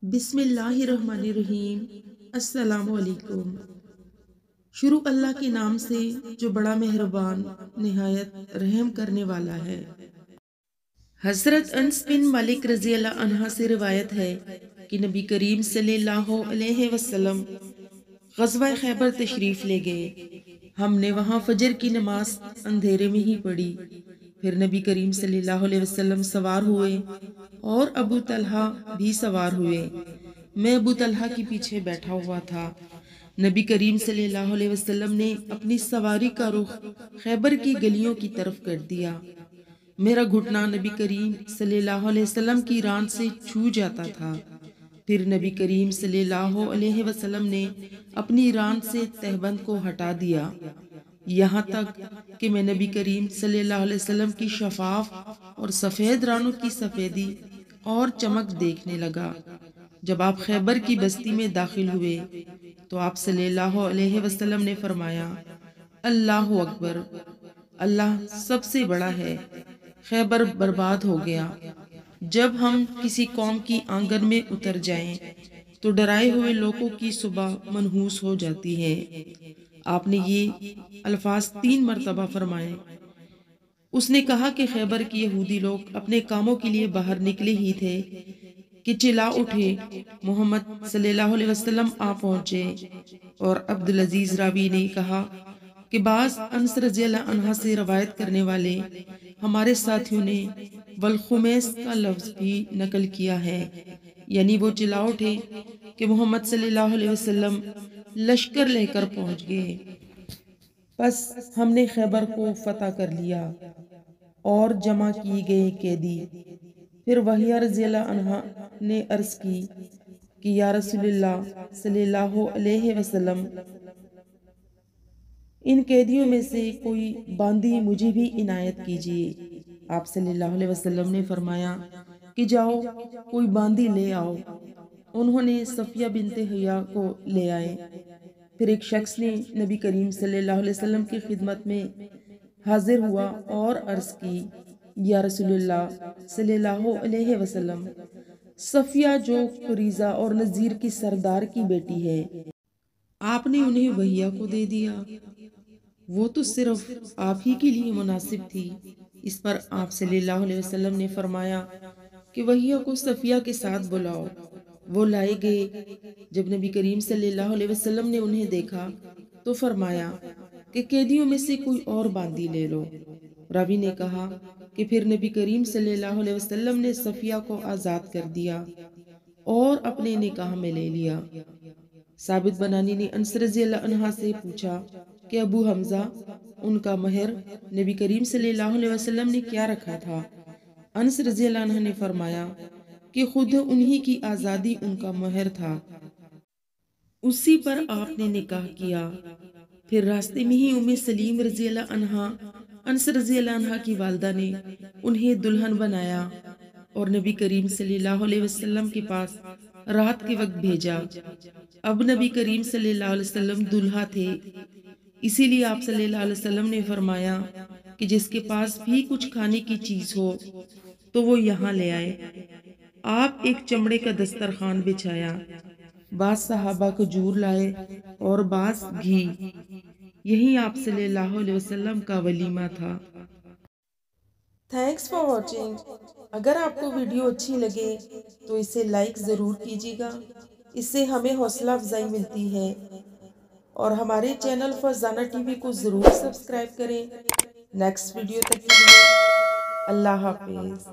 بسم اللہ الرحمن الرحیم۔ السلام علیکم۔ شروع اللہ کے نام سے جو بڑا مہربان نہایت رحم کرنے والا ہے۔ حضرت انس بن مالک رضی اللہ عنہ سے روایت ہے کہ نبی کریم صلی اللہ علیہ وسلم غزوہ خیبر تشریف لے گئے۔ ہم نے وہاں فجر کی نماز اندھیرے میں ہی پڑھی۔ پھر نبی کریم صلی اللہ علیہ وسلم سوار ہوئے اور ابو طلحہ بھی سوار ہوئے۔ میں ابو طلحہ کے پیچھے بیٹھا ہوا تھا۔ نبی کریم صلی اللہ علیہ وسلم نے اپنی سواری کا رخ خیبر کی گلیوں کی طرف کر دیا۔ میرا گھٹنا نبی کریم صلی اللہ علیہ وسلم کی ران سے چھو جاتا تھا۔ پھر نبی کریم صلی اللہ علیہ وسلم نے اپنی ران سے تہبند کو ہٹا دیا، یہاں تک کہ میں نبی کریم صلی اللہ علیہ وسلم کی شفاف اور سفید رانوں کی سفیدی اور چمک دیکھنے لگا۔ جب آپ خیبر کی بستی میں داخل ہوئے تو آپ صلی اللہ علیہ وسلم نے فرمایا، اللہ اکبر، اللہ سب سے بڑا ہے، خیبر برباد ہو گیا۔ جب ہم کسی قوم کی آنگن میں اتر جائیں تو ڈرائے ہوئے لوگوں کی صبح منحوس ہو جاتی ہے۔ آپ نے یہ الفاظ 3 مرتبہ فرمائے۔ اس نے کہا کہ خیبر کے یہودی لوگ اپنے کاموں کے لیے باہر نکلے ہی تھے کہ چلا اٹھے، محمد صلی اللہ علیہ وسلم آ پہنچے۔ اور عبدالعزیز راوی نے کہا کہ بعض انس رضی اللہ عنہ سے روایت کرنے والے ہمارے ساتھیوں نے والخمیس کا لفظ بھی نقل کیا ہے، یعنی وہ چلا اٹھے کہ محمد صلی اللہ علیہ وسلم لشکر لے کر پہنچ گئے۔ پس ہم نے خیبر کو فتح کر لیا اور جمع کی گئے قیدی۔ پھر وحیہ رضی اللہ عنہ نے عرض کی کہ یا رسول اللہ صلی اللہ علیہ وسلم، ان قیدیوں میں سے کوئی باندی مجھے بھی عنایت کیجیے۔ آپ صلی اللہ علیہ وسلم نے فرمایا کہ جاؤ کوئی باندی لے آؤ۔ انہوں نے صفیہ بنت حیہ کو لے آئے۔ پھر ایک شخص نے نبی کریم صلی اللہ علیہ وسلم کی خدمت میں حاضر ہوا اور عرض کی، یا رسول اللہ صلی اللہ علیہ وسلم، صفیہ جو قریظہ اور نذیر کی سردار کی بیٹی ہے، آپ نے انہیں وحیہ کو دے دیا، وہ تو صرف آپ ہی کے لیے مناسب تھی۔ اس پر آپ صلی اللہ علیہ وسلم نے فرمایا کہ وحیہ کو صفیہ کے ساتھ بلاؤ۔ وہ لائے گئے۔ جب نبی کریم صلی اللہ علیہ وسلم نے انہیں دیکھا تو فرمایا کہ قیدیوں میں سے کوئی اور باندی لے لو۔ راوی نے کہا کہ پھر نبی کریم صلی اللہ علیہ وسلم نے صفیہ کو آزاد کر دیا اور اپنے نکاح میں لے لیا۔ ثابت بنانی نے انس رضی اللہ عنہ سے پوچھا کہ ابو حمزہ، ان کا مہر نبی کریم صلی اللہ علیہ وسلم نے کیا رکھا تھا؟ انس رضی اللہ عنہ نے فرمایا کہ خود انہی کی آزادی ان کا مہر تھا، اسی پر آپ نے نکاح کیا۔ پھر راستے میں ہی ام سلیم رضی اللہ عنہ، انس رضی اللہ عنہ کی والدہ نے انہیں دلہن بنایا اور نبی کریم صلی اللہ علیہ وسلم کے پاس رات کے وقت بھیجا۔ اب نبی کریم صلی اللہ علیہ وسلم دلہا تھے، اسی لیے آپ صلی اللہ علیہ وسلم نے فرمایا کہ جس کے پاس بھی کچھ کھانے کی چیز ہو تو وہ یہاں لے آئے۔ آپ ایک چمڑے کا دسترخوان بچھایا، بعض صحابہ کھجور لائے اور بعض گھی۔ یہی آپ صلی اللہ علیہ وسلم کا ولیمہ تھا۔ Thanks for watching. اگر آپ کو ویڈیو اچھی لگے تو اسے لائک ضرور کیجیے گا، اس سے ہمیں حوصلہ افزائی ملتی ہے، اور ہمارے چینل فرزانہ ٹی وی کو ضرور سبسکرائب کریں۔ نیکسٹ ویڈیو تک کے لیے اللہ حافظ۔